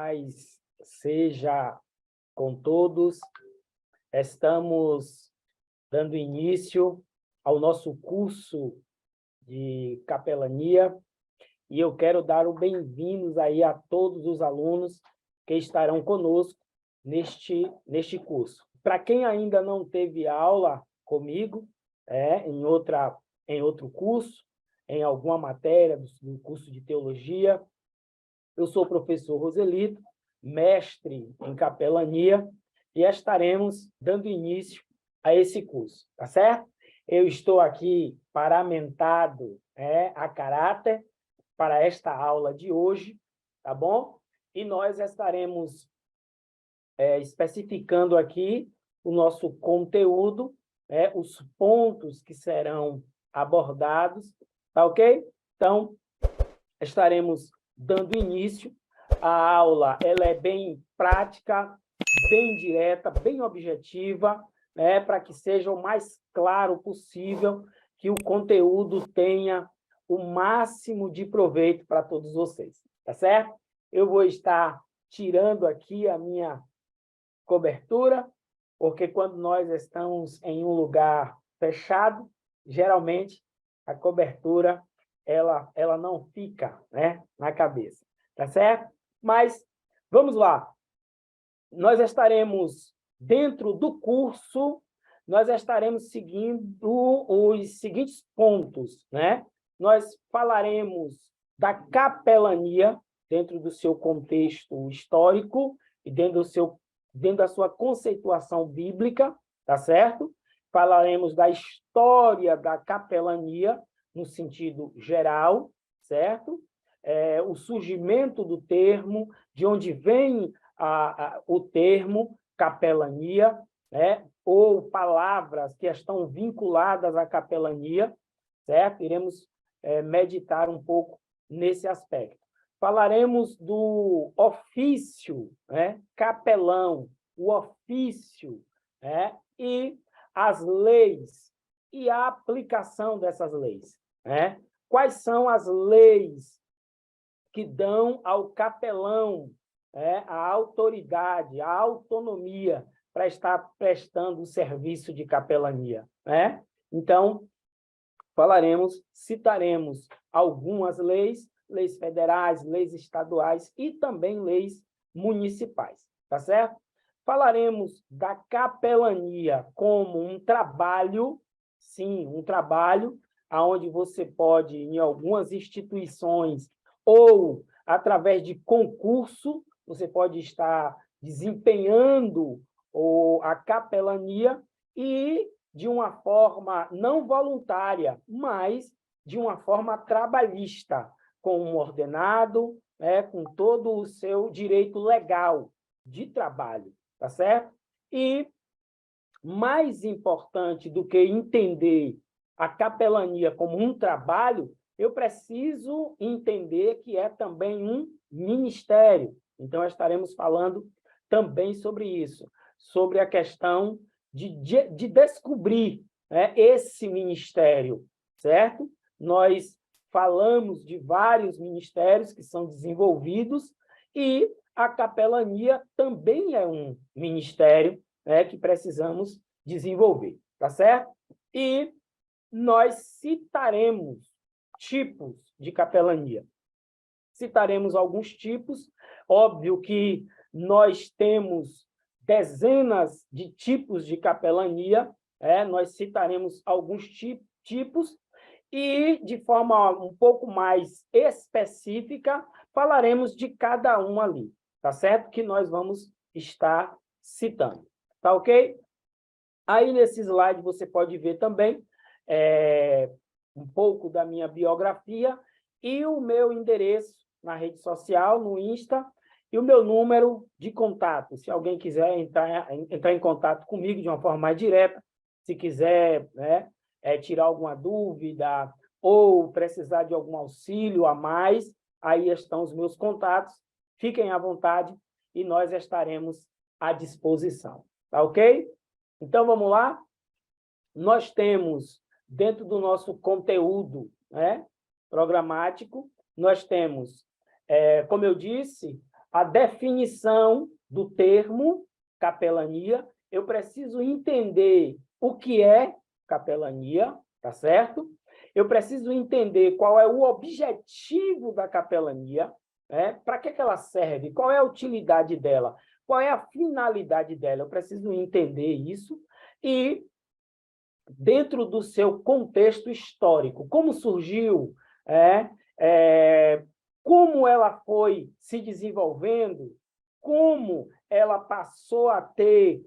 paz seja com todos. Estamos dando início ao nosso curso de capelania e eu quero dar o bem-vindos aí a todos os alunos que estarão conosco neste curso. Para quem ainda não teve aula comigo, em outro curso, em alguma matéria do curso de teologia, eu sou o professor Roselito, mestre em capelania, e estaremos dando início a esse curso, tá certo? Eu estou aqui paramentado a caráter para esta aula de hoje, tá bom? E nós estaremos especificando aqui o nosso conteúdo, os pontos que serão abordados, tá ok? Então, estaremos dando início. A aula ela é bem prática, bem direta, bem objetiva, para que seja o mais claro possível, que o conteúdo tenha o máximo de proveito para todos vocês, tá certo? Eu vou estar tirando aqui a minha cobertura, porque quando nós estamos em um lugar fechado, geralmente a cobertura ela não fica, na cabeça, tá certo? Mas vamos lá. Nós estaremos dentro do curso, nós estaremos seguindo os seguintes pontos, Nós falaremos da capelania dentro do seu contexto histórico e dentro da sua conceituação bíblica, tá certo? Falaremos da história da capelania no sentido geral, certo? O surgimento do termo, de onde vem o termo capelania, ou palavras que estão vinculadas à capelania, certo? Iremos meditar um pouco nesse aspecto. Falaremos do ofício, capelão, o ofício, e as leis e a aplicação dessas leis. Quais são as leis que dão ao capelão a autoridade, a autonomia para estar prestando o serviço de capelania? Então, citaremos algumas leis federais, leis estaduais e também leis municipais, tá certo? Falaremos da capelania como um trabalho, sim, um trabalho onde você pode, em algumas instituições ou através de concurso, você pode estar desempenhando a capelania e de uma forma não voluntária, mas de uma forma trabalhista, com um ordenado, com todo o seu direito legal de trabalho, tá certo? E mais importante do que entender a capelania como um trabalho, eu preciso entender que é também um ministério. Então, estaremos falando também sobre isso, sobre a questão de descobrir esse ministério, certo? Nós falamos de vários ministérios que são desenvolvidos e a capelania também é um ministério que precisamos desenvolver, tá certo? E nós citaremos tipos de capelania. Citaremos alguns tipos, óbvio que nós temos dezenas de tipos de capelania, nós citaremos alguns tipos e, de forma um pouco mais específica, falaremos de cada um ali, tá certo? Que nós vamos estar citando, tá ok? Aí, nesse slide, você pode ver também um pouco da minha biografia e o meu endereço na rede social, no Insta, e o meu número de contato. Se alguém quiser entrar em contato comigo de uma forma mais direta, se quiser tirar alguma dúvida ou precisar de algum auxílio a mais, aí estão os meus contatos. Fiquem à vontade e nós estaremos à disposição. Tá ok? Então, vamos lá? Nós temos, dentro do nosso conteúdo programático, nós temos, como eu disse, a definição do termo capelania, eu preciso entender o que é capelania, tá certo? Eu preciso entender qual é o objetivo da capelania, né? Para que ela serve, qual é a utilidade dela, qual é a finalidade dela. Eu preciso entender isso e, dentro do seu contexto histórico, como surgiu, como ela foi se desenvolvendo, como ela passou a ter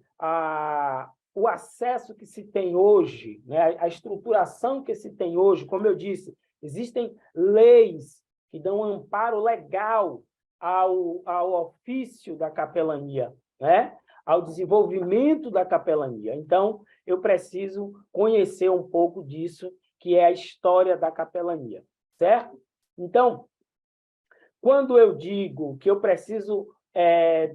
o acesso que se tem hoje, né? A estruturação que se tem hoje. Como eu disse, existem leis que dão amparo legal ao ofício da capelania, né? Ao desenvolvimento da capelania. Então, eu preciso conhecer um pouco disso, que é a história da capelania, certo? Então, quando eu digo que eu preciso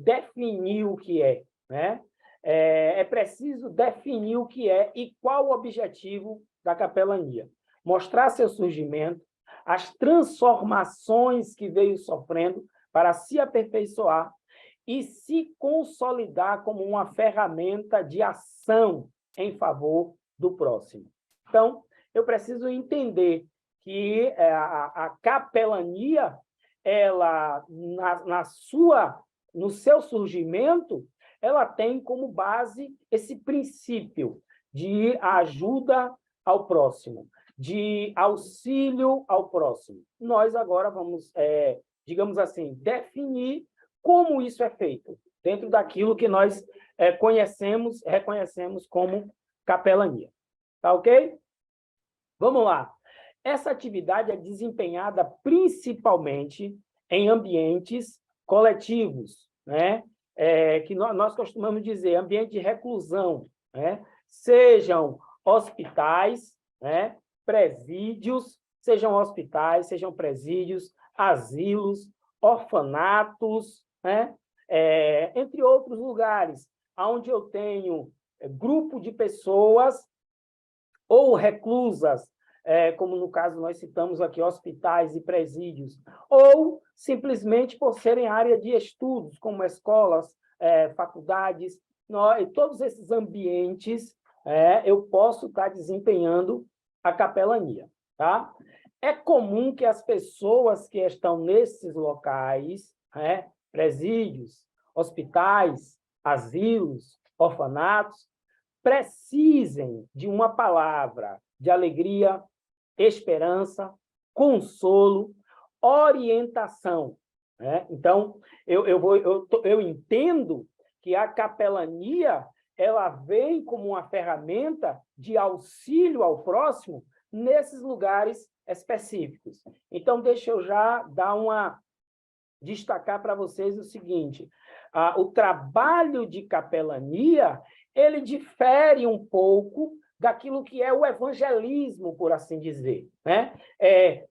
definir o que é, né? É preciso definir o que é e qual o objetivo da capelania. Mostrar seu surgimento, as transformações que veio sofrendo para se aperfeiçoar e se consolidar como uma ferramenta de ação em favor do próximo. Então, eu preciso entender que a capelania, ela, no seu surgimento, ela tem como base esse princípio de ajuda ao próximo, de auxílio ao próximo. Nós agora vamos, digamos assim, definir como isso é feito, dentro daquilo que nós reconhecemos como capelania. Tá ok? Vamos lá. Essa atividade é desempenhada principalmente em ambientes coletivos, né? Que nós costumamos dizer ambiente de reclusão, né? Sejam hospitais, né? Presídios, sejam hospitais, sejam presídios, asilos, orfanatos, né? Entre outros lugares, onde eu tenho grupo de pessoas ou reclusas, como no caso nós citamos aqui, hospitais e presídios, ou simplesmente por serem área de estudos, como escolas, faculdades, todos esses ambientes, eu posso estar desempenhando a capelania. Tá? É comum que as pessoas que estão nesses locais, presídios, hospitais, asilos, orfanatos, precisem de uma palavra de alegria, esperança, consolo, orientação. Né? Então, eu entendo que a capelania ela vem como uma ferramenta de auxílio ao próximo nesses lugares específicos. Então, deixa eu já destacar para vocês o seguinte: o trabalho de capelania ele difere um pouco daquilo que é o evangelismo, por assim dizer, né?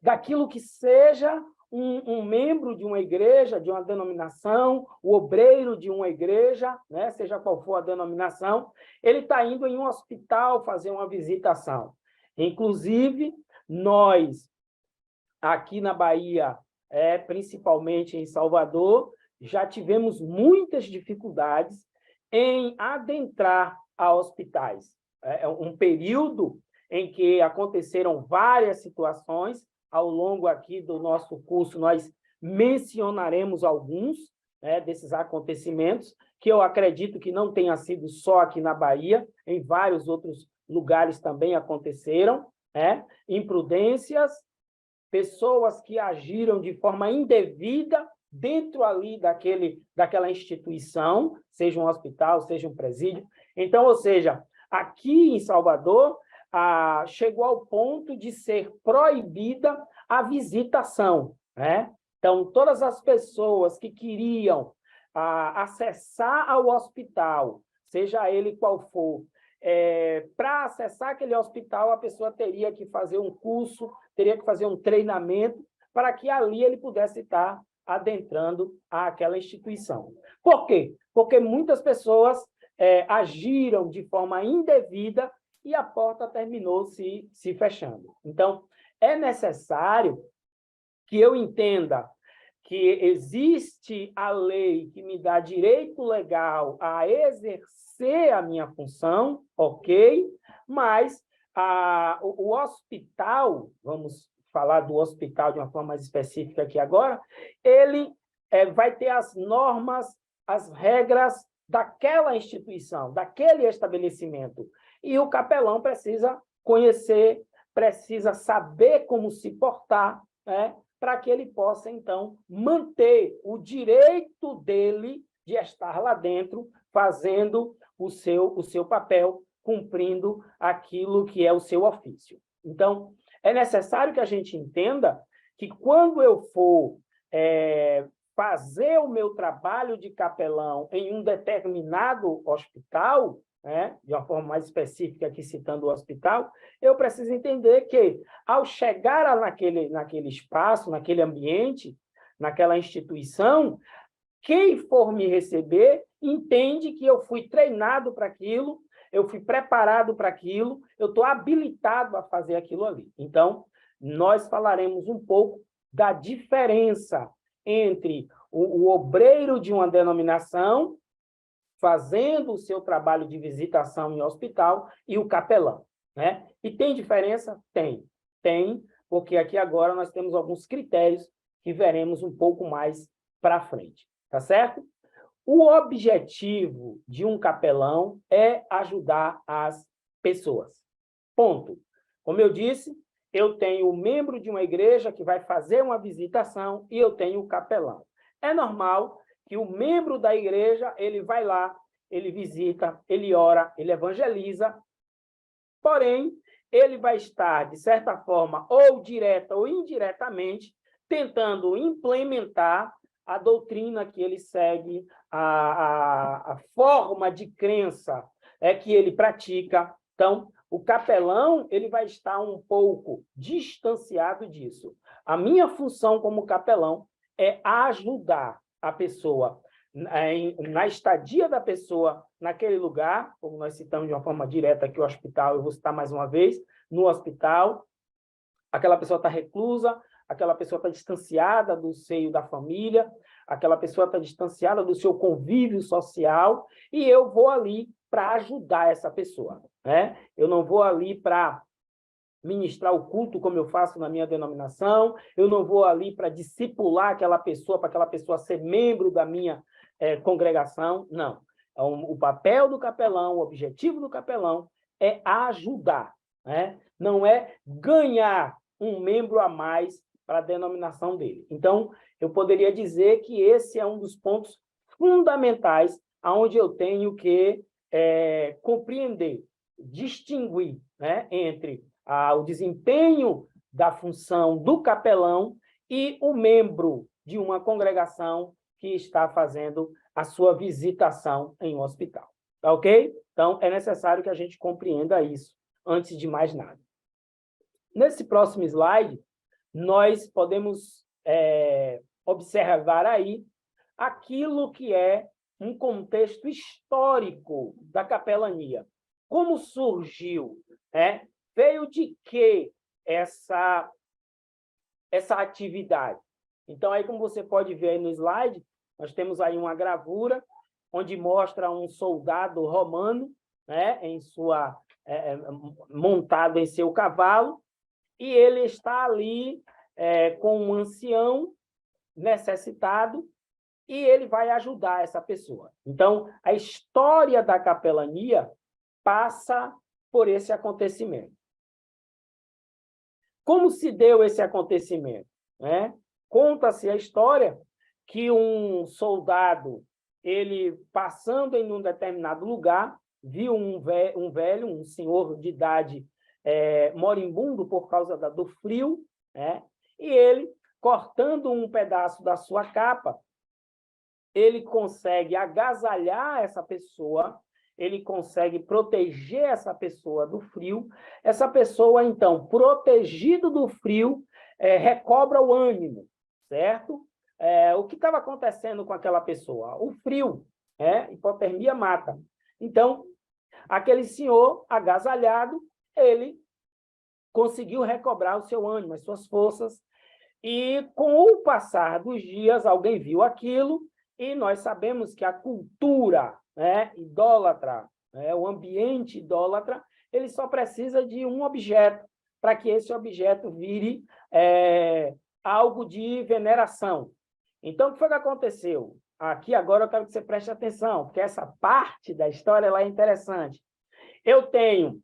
Daquilo que seja um membro de uma igreja, de uma denominação, o obreiro de uma igreja, né? Seja qual for a denominação, ele está indo em um hospital fazer uma visitação. Inclusive, nós, aqui na Bahia, principalmente em Salvador, já tivemos muitas dificuldades em adentrar a hospitais. É um período em que aconteceram várias situações. Ao longo aqui do nosso curso, nós mencionaremos alguns desses acontecimentos, que eu acredito que não tenha sido só aqui na Bahia, em vários outros lugares também aconteceram, imprudências, pessoas que agiram de forma indevida dentro ali daquela instituição, seja um hospital, seja um presídio. Então, ou seja, aqui em Salvador, chegou ao ponto de ser proibida a visitação. Né? Então, todas as pessoas que queriam acessar ao hospital, seja ele qual for, para acessar aquele hospital, a pessoa teria que fazer um curso, teria que fazer um treinamento, para que ali ele pudesse estar adentrando àquela instituição. Por quê? Porque muitas pessoas agiram de forma indevida e a porta terminou se fechando. Então, é necessário que eu entenda que existe a lei que me dá direito legal a exercer a minha função, ok, mas o hospital, vamos falar do hospital de uma forma mais específica aqui agora, ele vai ter as normas, as regras daquela instituição, daquele estabelecimento. E o capelão precisa conhecer, precisa saber como se portar, né, para que ele possa, então, manter o direito dele de estar lá dentro, fazendo o seu papel, cumprindo aquilo que é o seu ofício. Então, é necessário que a gente entenda que quando eu for fazer o meu trabalho de capelão em um determinado hospital, né, de uma forma mais específica aqui citando o hospital, eu preciso entender que, ao chegar naquele espaço, naquele ambiente, naquela instituição, quem for me receber entende que eu fui treinado para aquilo, eu fui preparado para aquilo, eu estou habilitado a fazer aquilo ali. Então, nós falaremos um pouco da diferença entre o obreiro de uma denominação fazendo o seu trabalho de visitação em hospital e o capelão, né? E tem diferença? Tem, porque aqui agora nós temos alguns critérios que veremos um pouco mais para frente, tá certo? O objetivo de um capelão é ajudar as pessoas. Ponto. Como eu disse, eu tenho o membro de uma igreja que vai fazer uma visitação e eu tenho o capelão. É normal que o membro da igreja, ele vai lá, ele visita, ele ora, ele evangeliza, porém, ele vai estar, de certa forma, ou direta ou indiretamente, tentando implementar a doutrina que ele segue, a forma de crença que ele pratica. Então, o capelão ele vai estar um pouco distanciado disso. A minha função como capelão é ajudar a pessoa na estadia da pessoa naquele lugar, como nós citamos de uma forma direta aqui o hospital, eu vou citar mais uma vez, no hospital, aquela pessoa está reclusa, aquela pessoa está distanciada do seio da família, aquela pessoa está distanciada do seu convívio social, e eu vou ali para ajudar essa pessoa, né? Eu não vou ali para ministrar o culto como eu faço na minha denominação, eu não vou ali para discipular aquela pessoa, para aquela pessoa ser membro da minha congregação, não. Então, o papel do capelão, o objetivo do capelão é ajudar, né? Não é ganhar um membro a mais para a denominação dele. Então, eu poderia dizer que esse é um dos pontos fundamentais onde eu tenho que compreender, distinguir, né, entre o desempenho da função do capelão e o membro de uma congregação que está fazendo a sua visitação em um hospital. Tá ok? Então, é necessário que a gente compreenda isso antes de mais nada. Nesse próximo slide, nós podemos observar aí aquilo que é um contexto histórico da capelania. Como surgiu, né? Veio de que essa atividade? Então, aí, como você pode ver aí no slide, nós temos aí uma gravura onde mostra um soldado romano, né, montado em seu cavalo, e ele está ali com um ancião necessitado, e ele vai ajudar essa pessoa. Então, a história da capelania passa por esse acontecimento. Como se deu esse acontecimento, né? Conta-se a história que um soldado, ele passando em um determinado lugar, viu um velho, um senhor de idade moribundo por causa do frio, né? E ele, cortando um pedaço da sua capa, ele consegue agasalhar essa pessoa, ele consegue proteger essa pessoa do frio. Essa pessoa, então, protegido do frio, recobra o ânimo, certo? O que estava acontecendo com aquela pessoa? O frio, hipotermia mata. Então, aquele senhor agasalhado, ele conseguiu recobrar o seu ânimo, as suas forças, E, com o passar dos dias, alguém viu aquilo, e nós sabemos que a cultura, né, idólatra, né, o ambiente idólatra, ele só precisa de um objeto para que esse objeto vire algo de veneração. Então, o que foi que aconteceu? Aqui agora eu quero que você preste atenção, porque essa parte da história ela é interessante. Eu tenho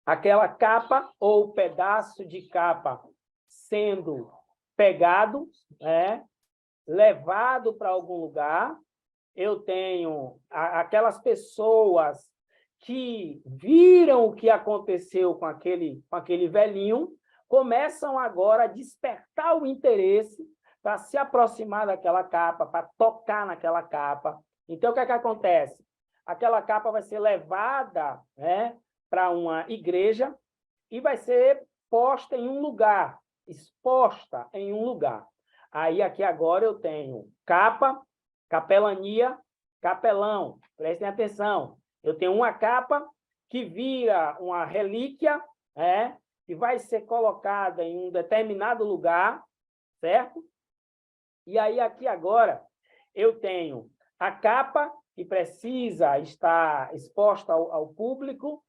aquela capa ou pedaço de capa sendo pegado, né, levado para algum lugar. Eu tenho aquelas pessoas que viram o que aconteceu com aquele velhinho, começam agora a despertar o interesse para se aproximar daquela capa, para tocar naquela capa. Então, o que é que acontece? Aquela capa vai ser levada, né, para uma igreja e vai ser posta em um lugar, exposta em um lugar. Aí, aqui agora, eu tenho capa, capelania, capelão. Prestem atenção. Eu tenho uma capa que vira uma relíquia, que vai ser colocada em um determinado lugar, certo? E aí, aqui agora, eu tenho a capa que precisa estar exposta ao público,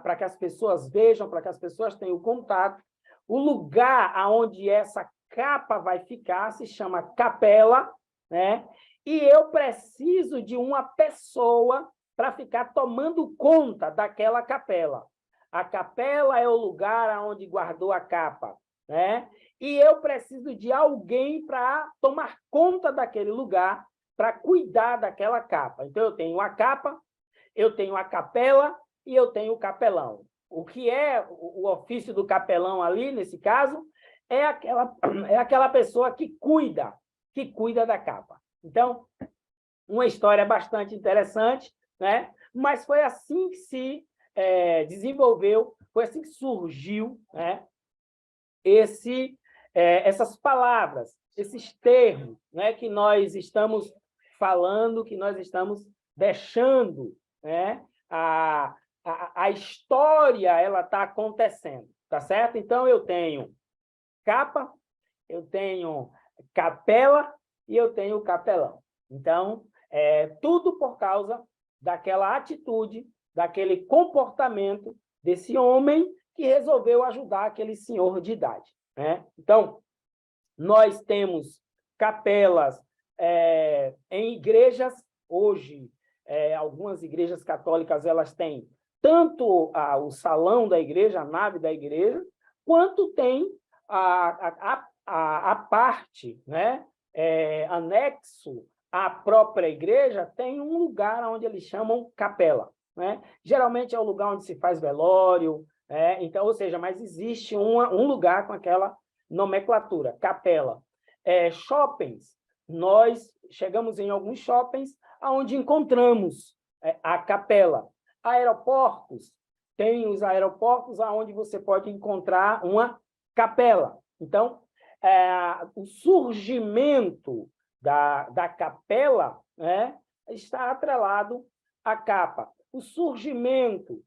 para que as pessoas vejam, para que as pessoas tenham contato. O lugar onde essa capa vai ficar se chama capela, né? E eu preciso de uma pessoa para ficar tomando conta daquela capela. A capela é o lugar onde guardou a capa, né? E eu preciso de alguém para tomar conta daquele lugar, para cuidar daquela capa. Então, eu tenho a capa, eu tenho a capela e eu tenho o capelão. O que é o ofício do capelão ali, nesse caso, é aquela pessoa que cuida da capa. Então, uma história bastante interessante, né? Mas foi assim que se desenvolveu, foi assim que surgiu, né, essas palavras, esses termos, né, que nós estamos falando, que nós estamos deixando, né, a história ela está acontecendo, tá certo? Então, eu tenho capa, eu tenho capela e eu tenho capelão. Então, tudo por causa daquela atitude, daquele comportamento desse homem que resolveu ajudar aquele senhor de idade, né? Então, nós temos capelas em igrejas. Hoje, algumas igrejas católicas elas têm tanto o salão da igreja, a nave da igreja, quanto tem a parte, né, anexo à própria igreja, tem um lugar onde eles chamam capela, né? Geralmente é o lugar onde se faz velório, então, ou seja, mas existe um lugar com aquela nomenclatura, capela. Shoppings, nós chegamos em alguns shoppings onde encontramos a capela. Aeroportos, tem os aeroportos onde você pode encontrar uma capela. Então, o surgimento da capela, né, está atrelado à capa. O surgimento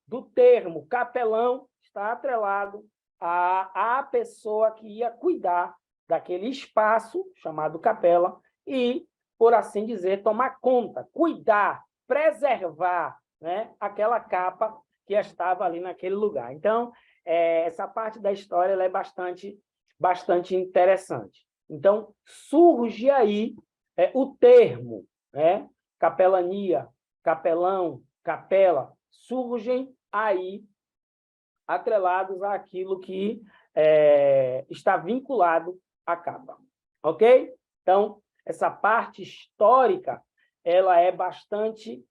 do termo capelão está atrelado à pessoa que ia cuidar daquele espaço chamado capela e, por assim dizer, tomar conta, cuidar, preservar, né, aquela capa que estava ali naquele lugar. Então, essa parte da história ela é bastante interessante. Então, surge aí o termo, né, capelania, capelão, capela, surgem aí atrelados àquilo que está vinculado à capa. Ok? Então, essa parte histórica ela é bastante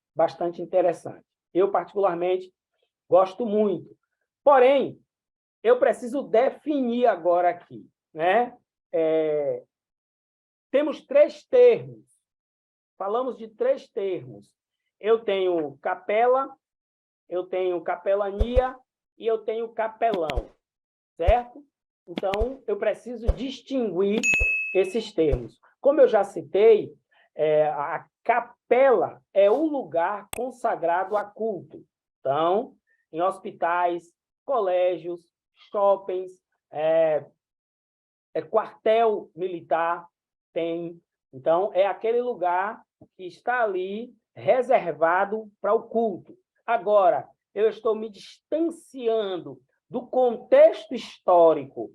interessante. Eu, particularmente, gosto muito. Porém, eu preciso definir agora aqui, né? Temos 3 termos. Falamos de 3 termos. Eu tenho capela, eu tenho capelania e eu tenho capelão, certo? Então, eu preciso distinguir esses termos. Como eu já citei, a capela é um lugar consagrado a culto. Então, em hospitais, colégios, shoppings, quartel militar, tem. Então, é aquele lugar que está ali reservado para o culto. Agora, eu estou me distanciando do contexto histórico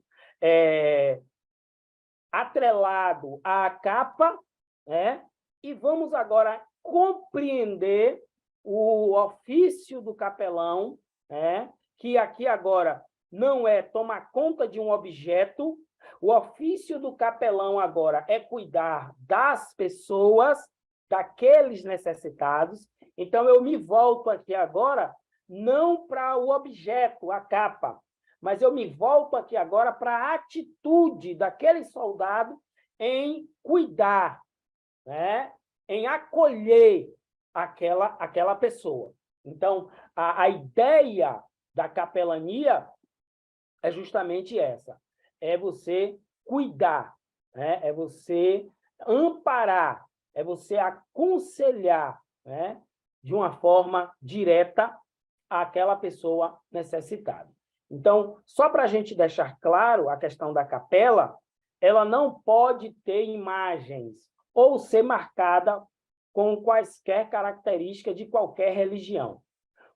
atrelado à capa, né? E vamos agora compreender o ofício do capelão, né? Que aqui agora não é tomar conta de um objeto. O ofício do capelão agora é cuidar das pessoas, daqueles necessitados. Então, eu me volto aqui agora não para o objeto, a capa, mas eu me volto aqui agora para a atitude daquele soldado em cuidar, né? Em acolher aquela pessoa. Então, a ideia da capelania é justamente essa, é você cuidar, né? É você amparar, é você aconselhar, né? De uma forma direta àquela pessoa necessitada. Então, só para a gente deixar claro a questão da capela, ela não pode ter imagens ou ser marcada com quaisquer características de qualquer religião,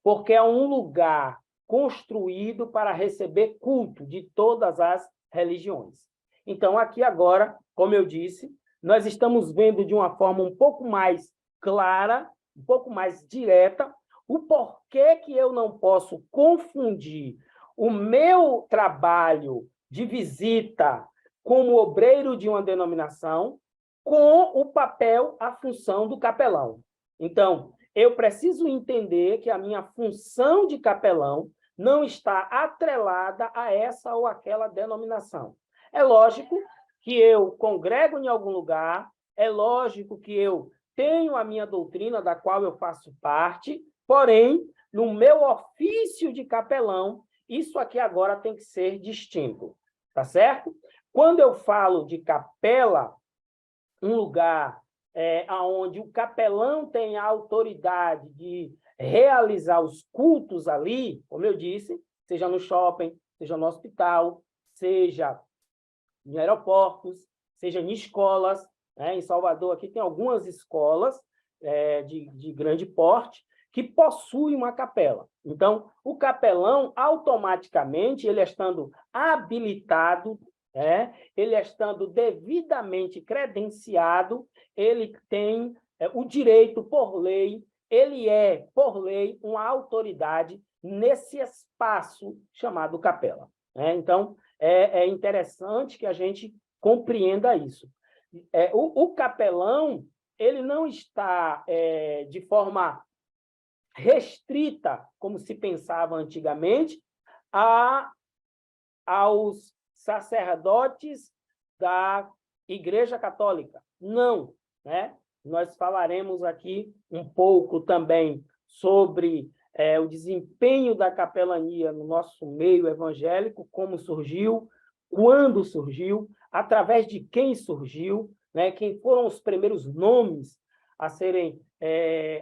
porque é um lugar construído para receber culto de todas as religiões. Então, aqui agora, como eu disse, nós estamos vendo de uma forma um pouco mais clara, um pouco mais direta, o porquê que eu não posso confundir o meu trabalho de visita como obreiro de uma denominação com o papel, a função do capelão. Então, eu preciso entender que a minha função de capelão não está atrelada a essa ou aquela denominação. É lógico que eu congrego em algum lugar, é lógico que eu tenho a minha doutrina, da qual eu faço parte, porém, no meu ofício de capelão, isso aqui agora tem que ser distinto, tá certo? Quando eu falo de capela, um lugar onde o capelão tem a autoridade de realizar os cultos ali, como eu disse, seja no shopping, seja no hospital, seja em aeroportos, seja em escolas, né? Em Salvador aqui tem algumas escolas de grande porte que possuem uma capela. Então, o capelão, automaticamente, ele estando habilitado, ele estando devidamente credenciado, ele tem o direito, por lei, ele é, por lei, uma autoridade nesse espaço chamado capela. Então, é interessante que a gente compreenda isso. O capelão, ele não está de forma restrita, como se pensava antigamente, aos sacerdotes da Igreja Católica. Não, né? Nós falaremos aqui um pouco também sobre o desempenho da capelania no nosso meio evangélico, como surgiu, quando surgiu, através de quem surgiu, né? Quem foram os primeiros nomes a serem,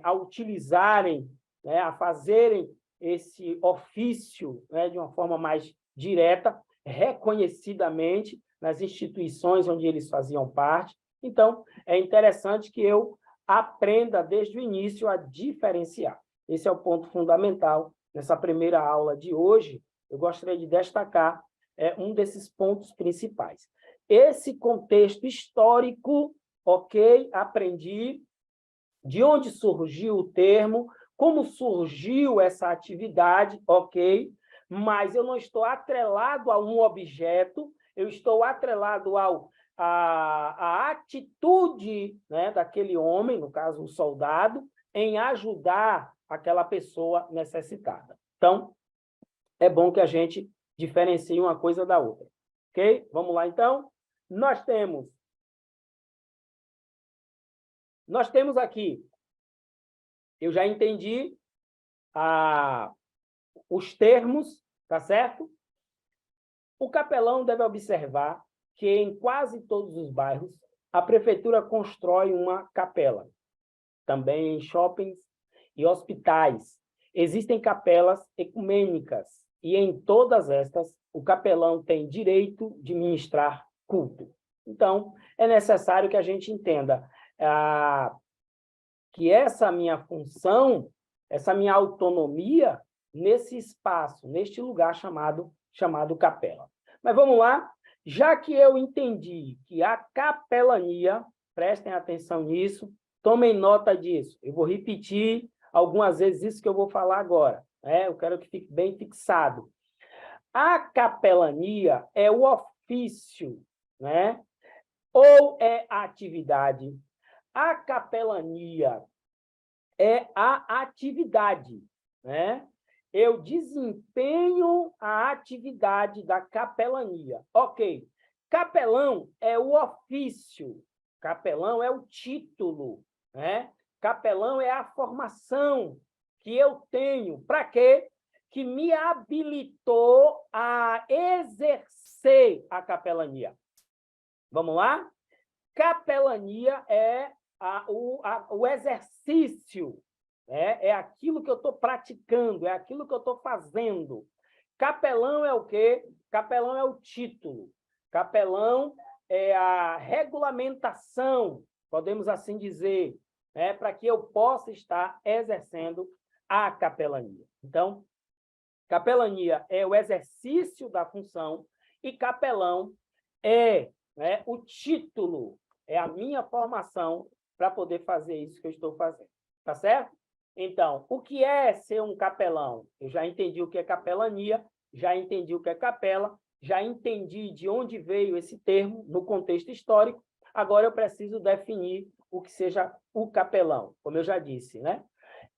a utilizarem, né? A fazerem esse ofício, né? De uma forma mais direta, reconhecidamente nas instituições onde eles faziam parte. Então, é interessante que eu aprenda desde o início a diferenciar. Esse é o ponto fundamental. Nessa primeira aula de hoje, eu gostaria de destacar um desses pontos principais. Esse contexto histórico, ok, aprendi de onde surgiu o termo, como surgiu essa atividade, ok, mas eu não estou atrelado a um objeto, eu estou atrelado à atitude, né, daquele homem, no caso, o soldado, em ajudar aquela pessoa necessitada. Então, é bom que a gente diferencie uma coisa da outra. Ok? Vamos lá, então? Nós temos aqui, eu já entendi os termos, tá certo? O capelão deve observar que em quase todos os bairros a prefeitura constrói uma capela. Também em shoppings e hospitais existem capelas ecumênicas e em todas estas o capelão tem direito de ministrar culto. Então, é necessário que a gente entenda que essa minha função, essa minha autonomia nesse espaço, neste lugar chamado capela. Mas vamos lá, já que eu entendi que a capelania, prestem atenção nisso, tomem nota disso. Eu vou repetir algumas vezes isso que eu vou falar agora, né? Eu quero que fique bem fixado. A capelania é o ofício, né? Ou é a atividade. A capelania é a atividade, né? Eu desempenho a atividade da capelania. Ok. Capelão é o ofício, capelão é o título, né? Capelão é a formação que eu tenho. Para quê? Que me habilitou a exercer a capelania. Vamos lá? Capelania é o exercício, né? É aquilo que eu estou praticando, é aquilo que eu estou fazendo. Capelão é o quê? Capelão é o título. Capelão é a regulamentação, podemos assim dizer, né? Para que eu possa estar exercendo a capelania. Então, capelania é o exercício da função e capelão é, né, o título, é a minha formação para poder fazer isso que eu estou fazendo. Tá certo? Então, o que é ser um capelão? Eu já entendi o que é capelania, já entendi o que é capela, já entendi de onde veio esse termo no contexto histórico. Agora eu preciso definir o que seja o capelão, como eu já disse, né?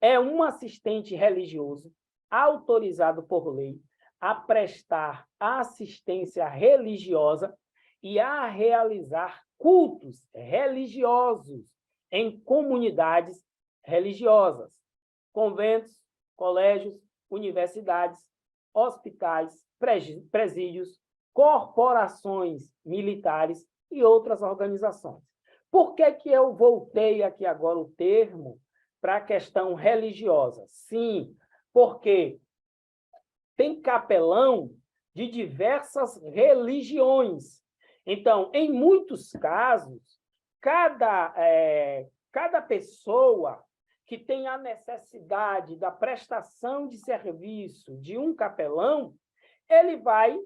É um assistente religioso autorizado por lei a prestar assistência religiosa e a realizar cultos religiosos em comunidades religiosas, conventos, colégios, universidades, hospitais, presídios, corporações militares e outras organizações. Por que que eu voltei aqui agora o termo para a questão religiosa? Sim, porque tem capelão de diversas religiões. Então, em muitos casos, cada pessoa que tem a necessidade da prestação de serviço de um capelão, ele vai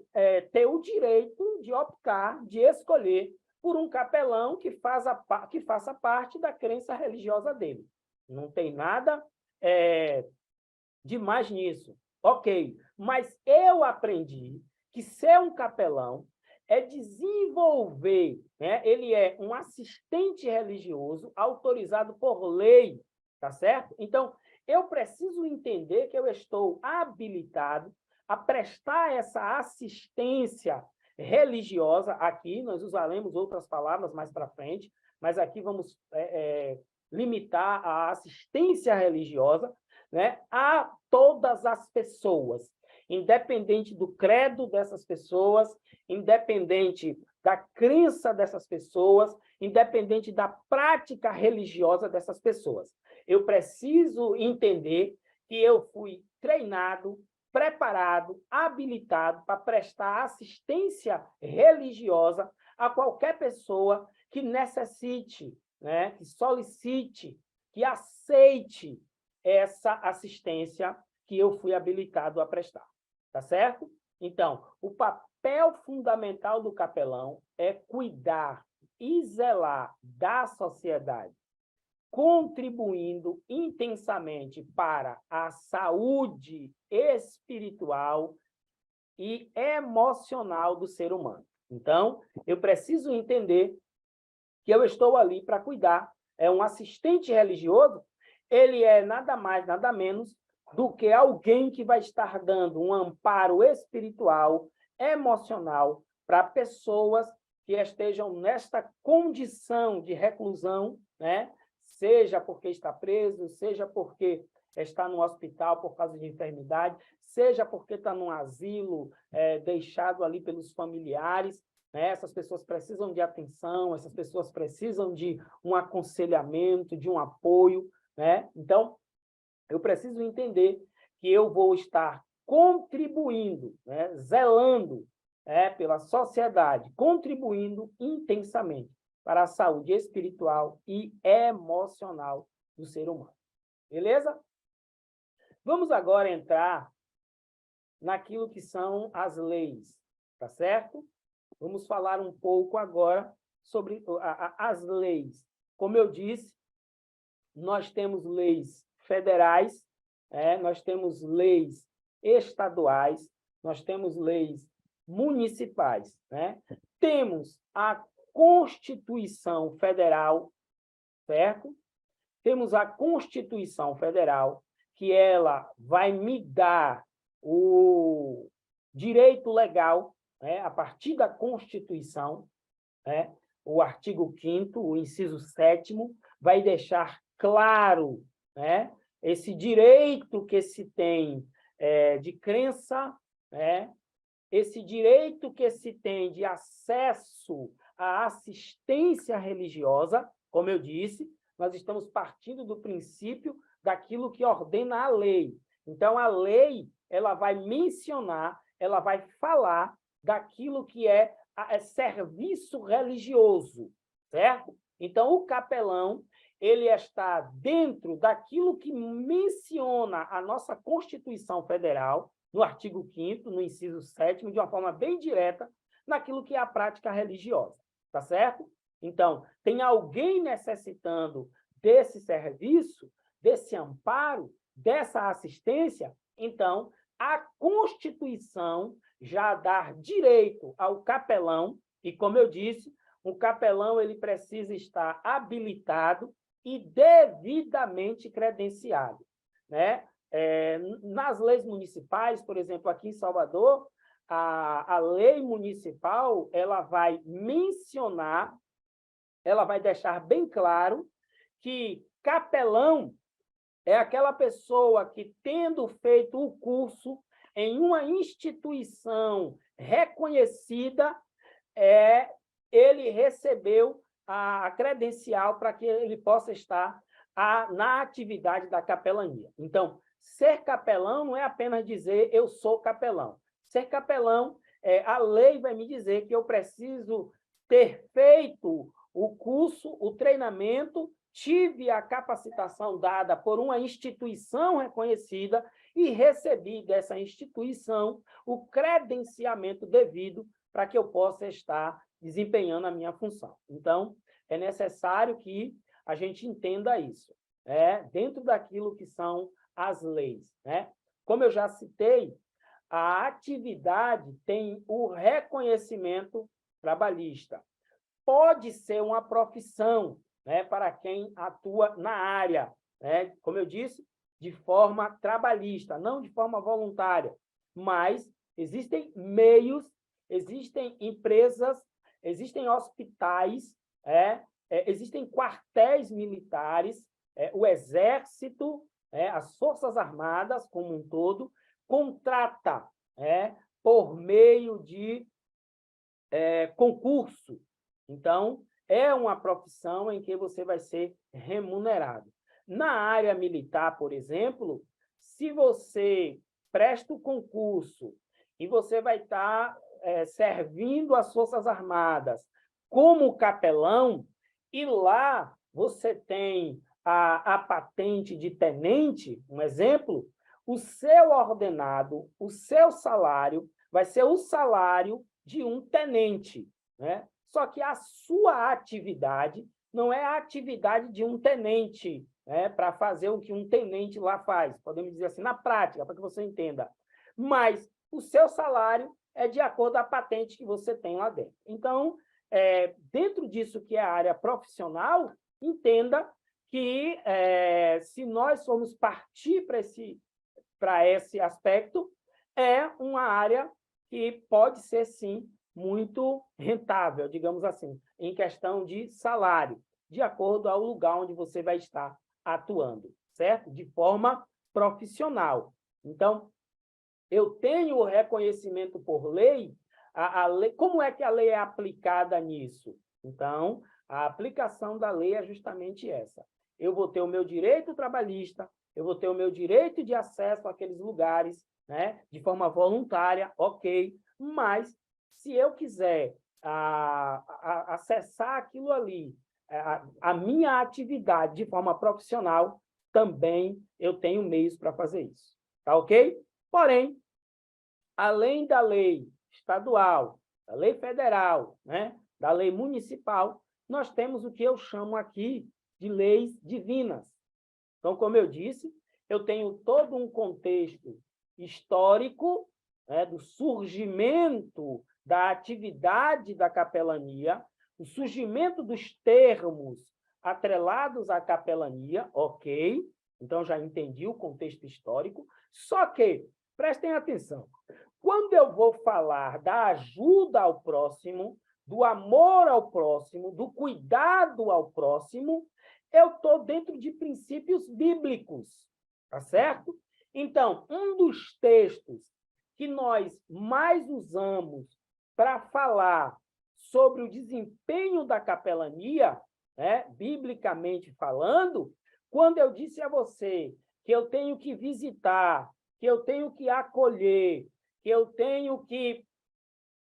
ter o direito de optar, de escolher por um capelão que faça parte da crença religiosa dele. Não tem nada demais nisso. Ok, mas eu aprendi que ser um capelão é desenvolver, né? Ele é um assistente religioso autorizado por lei, tá certo? Então, eu preciso entender que eu estou habilitado a prestar essa assistência religiosa. Aqui nós usaremos outras palavras mais para frente, mas aqui vamos limitar a assistência religiosa, né, a todas as pessoas, independente do credo dessas pessoas, independente da crença dessas pessoas, independente da prática religiosa dessas pessoas. Eu preciso entender que eu fui treinado, preparado, habilitado para prestar assistência religiosa a qualquer pessoa que necessite, né, que solicite, que aceite essa assistência que eu fui habilitado a prestar, tá certo? Então, o papel fundamental do capelão é cuidar e zelar da sociedade, contribuindo intensamente para a saúde espiritual e emocional do ser humano. Então, eu preciso entender que eu estou ali para cuidar. É um assistente religioso, ele é nada mais, nada menos do que alguém que vai estar dando um amparo espiritual, emocional, para pessoas que estejam nesta condição de reclusão, né? Seja porque está preso, seja porque está no hospital por causa de enfermidade, seja porque está num asilo deixado ali pelos familiares, né? Essas pessoas precisam de atenção, essas pessoas precisam de um aconselhamento, de um apoio, né? Então, eu preciso entender que eu vou estar contribuindo, né? Zelando pela sociedade, contribuindo intensamente para a saúde espiritual e emocional do ser humano. Beleza? Vamos agora entrar naquilo que são as leis, tá certo? Vamos falar um pouco agora sobre as leis. Como eu disse, nós temos leis federais, nós temos leis estaduais, nós temos leis municipais, né? Temos a Constituição Federal, certo? Temos a Constituição Federal, que ela vai me dar o direito legal, a partir da Constituição, o artigo 5º, o inciso 7º, vai deixar claro, esse direito que se tem de crença, esse direito que se tem de acesso à assistência religiosa. Como eu disse, nós estamos partindo do princípio daquilo que ordena a lei. Então, a lei ela vai mencionar, ela vai falar daquilo que é serviço religioso, certo? Então, o capelão ele está dentro daquilo que menciona a nossa Constituição Federal, no artigo 5º, no inciso 7º, de uma forma bem direta, naquilo que é a prática religiosa, tá certo? Então, tem alguém necessitando desse serviço, desse amparo, dessa assistência, então, a Constituição já dá direito ao capelão, e, como eu disse, o capelão ele precisa estar habilitado e devidamente credenciado, né? Nas leis municipais, por exemplo, aqui em Salvador, a lei municipal ela vai mencionar, ela vai deixar bem claro que capelão é aquela pessoa que, tendo feito o curso em uma instituição reconhecida, ele recebeu a credencial para que ele possa estar na atividade da capelania. Então, ser capelão não é apenas dizer eu sou capelão. Ser capelão, a lei vai me dizer que eu preciso ter feito o curso, o treinamento, tive a capacitação dada por uma instituição reconhecida e recebi dessa instituição o credenciamento devido para que eu possa estar desempenhando a minha função. Então, é necessário que a gente entenda isso, dentro daquilo que são as leis, né? Como eu já citei, a atividade tem o reconhecimento trabalhista. Pode ser uma profissão, para quem atua na área, como eu disse, de forma trabalhista, não de forma voluntária, mas existem meios, existem empresas, existem hospitais, existem quartéis militares, o Exército, as Forças Armadas como um todo, contrata por meio de concurso. Então, é uma profissão em que você vai ser remunerado. Na área militar, por exemplo, se você presta o concurso e você vai estar servindo as Forças Armadas como capelão, e lá você tem a patente de tenente, um exemplo, o seu ordenado, o seu salário, vai ser o salário de um tenente, né? Só que a sua atividade não é a atividade de um tenente, para fazer o que um tenente lá faz, podemos dizer assim, na prática, para que você entenda. Mas o seu salário é de acordo com a patente que você tem lá dentro. Então, dentro disso que é a área profissional, entenda que se nós formos partir para esse aspecto, é uma área que pode ser, sim, muito rentável, digamos assim, em questão de salário, de acordo ao lugar onde você vai estar atuando, certo? De forma profissional. Então, eu tenho o reconhecimento por lei, a lei, como é que a lei é aplicada nisso? Então, a aplicação da lei é justamente essa. Eu vou ter o meu direito trabalhista, eu vou ter o meu direito de acesso àqueles lugares, de forma voluntária, ok, mas se eu quiser acessar aquilo ali, a minha atividade de forma profissional, também eu tenho meios para fazer isso. Tá ok? Porém, além da lei estadual, da lei federal, né, da lei municipal, nós temos o que eu chamo aqui de leis divinas. Então, como eu disse, eu tenho todo um contexto histórico, né, do surgimento da atividade da capelania, o surgimento dos termos atrelados à capelania, ok? Então, já entendi o contexto histórico. Só que, prestem atenção, quando eu vou falar da ajuda ao próximo, do amor ao próximo, do cuidado ao próximo, eu estou dentro de princípios bíblicos, tá certo? Então, um dos textos que nós mais usamos para falar sobre o desempenho da capelania, né, biblicamente falando, quando eu disse a você que eu tenho que visitar, que eu tenho que acolher, que eu tenho que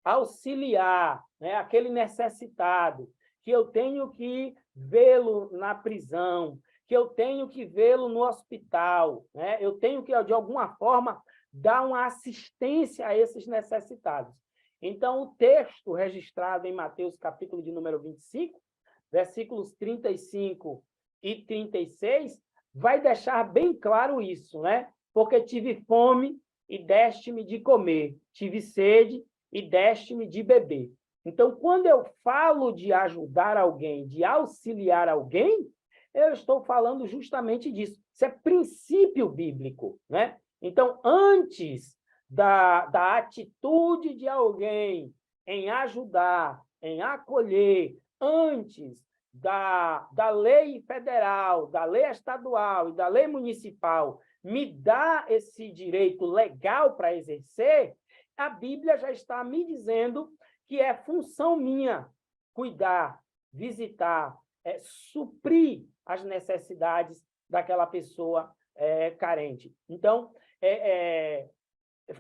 auxiliar, né, aquele necessitado, que eu tenho que vê-lo na prisão, que eu tenho que vê-lo no hospital, né? Eu tenho que, de alguma forma, dar uma assistência a esses necessitados. Então, o texto registrado em Mateus, capítulo de número 25, versículos 35 e 36, vai deixar bem claro isso, né? Porque tive fome e deste-me de comer, tive sede e deste-me de beber. Então, quando eu falo de ajudar alguém, de auxiliar alguém, eu estou falando justamente disso. Isso é princípio bíblico, né? Então, antes da atitude de alguém em ajudar, em acolher, antes da lei federal, da lei estadual e da lei municipal me dá esse direito legal para exercer, a Bíblia já está me dizendo que é função minha cuidar, visitar, suprir as necessidades daquela pessoa carente. Então,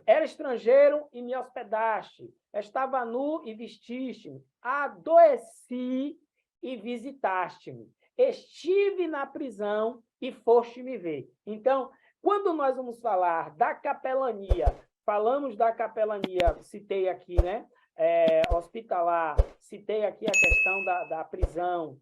era estrangeiro e me hospedaste, estava nu e vestiste-me, adoeci e visitaste-me, estive na prisão e foste me ver. Então, quando nós vamos falar da capelania, falamos da capelania, citei aqui, né? Hospitalar, citei aqui a questão da prisão.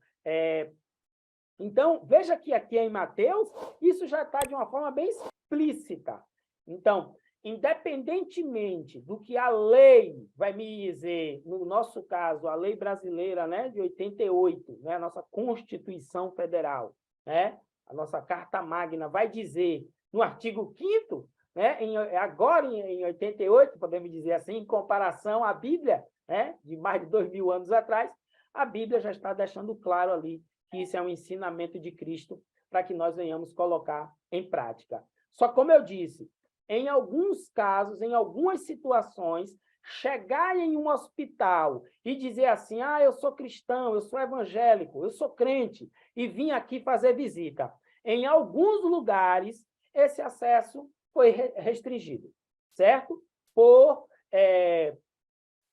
Então, veja que aqui em Mateus, isso já está de uma forma bem explícita. Então, independentemente do que a lei vai me dizer, no nosso caso, a lei brasileira, né, de 88, né, a nossa Constituição Federal, né, a nossa Carta Magna vai dizer, no artigo 5º, né, agora em 88, podemos dizer assim, em comparação à Bíblia, né, de mais de 2000 anos atrás, a Bíblia já está deixando claro ali que isso é um ensinamento de Cristo para que nós venhamos colocar em prática. Só como eu disse, em alguns casos, em algumas situações, chegar em um hospital e dizer assim, eu sou cristão, eu sou evangélico, eu sou crente, e vim aqui fazer visita. Em alguns lugares, esse acesso foi restringido, certo? Por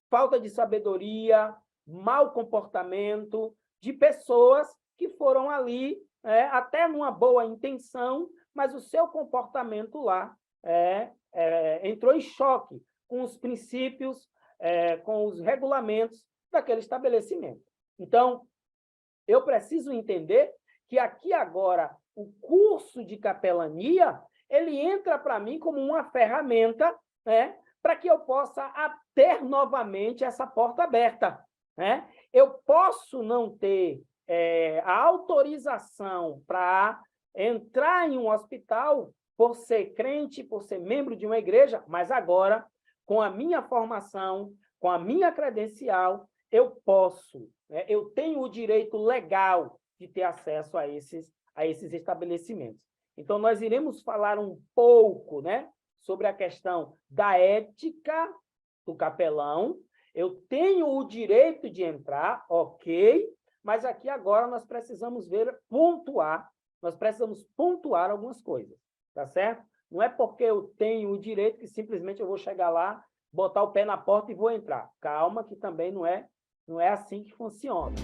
falta de sabedoria, mau comportamento de pessoas que foram ali, até numa boa intenção, mas o seu comportamento lá entrou em choque com os princípios, com os regulamentos daquele estabelecimento. Então, eu preciso entender que aqui agora o curso de capelania ele entra para mim como uma ferramenta, né, para que eu possa ter novamente essa porta aberta, né? Eu posso não ter a autorização para entrar em um hospital por ser crente, por ser membro de uma igreja, mas agora, com a minha formação, com a minha credencial, eu posso, né? Eu tenho o direito legal de ter acesso a esses estabelecimentos. Então, nós iremos falar um pouco, né, sobre a questão da ética do capelão. Eu tenho o direito de entrar, ok, mas aqui agora nós precisamos nós precisamos pontuar algumas coisas, tá certo? Não é porque eu tenho o direito que simplesmente eu vou chegar lá, botar o pé na porta e vou entrar. Calma, que também não é assim que funciona.